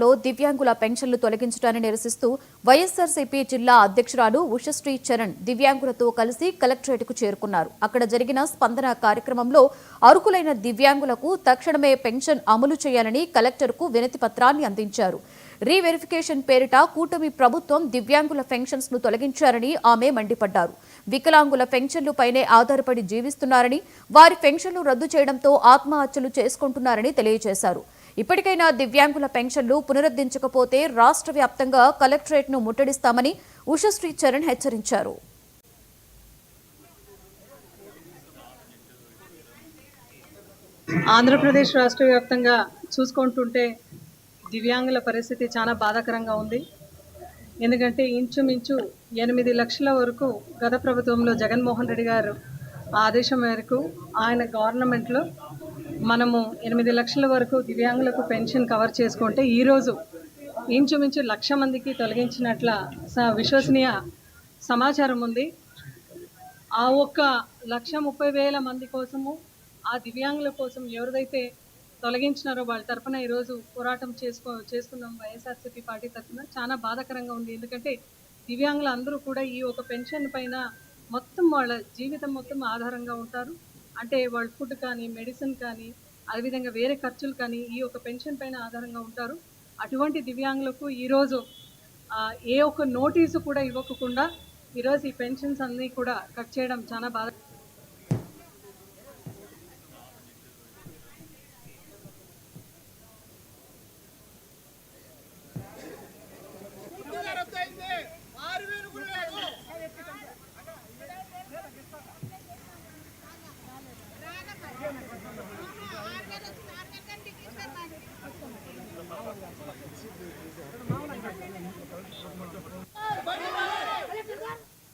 లో దివ్యాంగుల పెన్షన్లు తొలగించడాన్ని నిరసిస్తూ వైఎస్ఆర్సీపీ జిల్లా అధ్యక్షురాలు ఉషశ్రీ చరణ్ దివ్యాంగులతో కలిసి కలెక్టరేట్కు చేరుకున్నారు. అక్కడ జరిగిన స్పందన కార్యక్రమంలో అర్హులైన దివ్యాంగులకు తక్షణమే పెన్షన్ అమలు చేయాలని కలెక్టర్కు వినతి పత్రాన్ని అందించారు. రీవెరిఫికేషన్ పేరిట కూటమి ప్రభుత్వం దివ్యాంగుల పెన్షన్స్ ను తొలగించారని ఆమె మండిపడ్డారు. వికలాంగుల పెన్షన్లపైనే ఆధారపడి జీవిస్తున్నారని, వారి పెన్షన్లు రద్దు చేయడంతో ఆత్మహత్యలు చేసుకుంటున్నారని తెలియజేశారు. ఇప్పటికైనా దివ్యాంగుల పెన్షన్లు పునరుద్ధరించకపోతే రాష్ట్ర వ్యాప్తంగా కలెక్టరేట్ను ముట్టడిస్తామని ఉషశ్రీ చరణ్ హెచ్చరించారు. ఆంధ్రప్రదేశ్ రాష్ట్ర వ్యాప్తంగా చూసుకుంటుంటే దివ్యాంగుల పరిస్థితి చాలా బాధాకరంగా ఉంది. ఎందుకంటే ఇంచుమించు 8 లక్షల వరకు గత ప్రభుత్వంలో జగన్మోహన్ రెడ్డి గారు ఆదేశం మేరకు ఆయన గవర్నమెంట్లో మనము 8 లక్షల వరకు దివ్యాంగులకు పెన్షన్ కవర్ చేసుకుంటే ఈరోజు ఇంచుమించు 1,00,000 మందికి తొలగించినట్ల విశ్వసనీయ సమాచారం ఉంది. ఆ ఒక్క 1,30,000 మంది కోసము, ఆ దివ్యాంగుల కోసం ఎవరిదైతే తొలగించినారో వాళ్ళ తరఫున ఈరోజు పోరాటం చేస్తున్నాం వైఎస్ఆర్సీపీ పార్టీ తరఫున. చాలా బాధాకరంగా ఉంది. ఎందుకంటే దివ్యాంగులు అందరూ కూడా ఈ ఒక పెన్షన్ పైన మొత్తం వాళ్ళ జీవితం మొత్తం ఆధారంగా ఉంటారు. అంటే వాళ్ళ ఫుడ్ కానీ, మెడిసిన్ కానీ, అదేవిధంగా వేరే ఖర్చులు కానీ ఈ ఒక పెన్షన్ పైన ఆధారంగా ఉంటారు. అటువంటి దివ్యాంగులకు ఈరోజు ఏ ఒక్క నోటీసు కూడా ఇవ్వకుండా ఈరోజు ఈ పెన్షన్స్ అన్నీ కూడా కట్ చేయడం చాలా బాధ.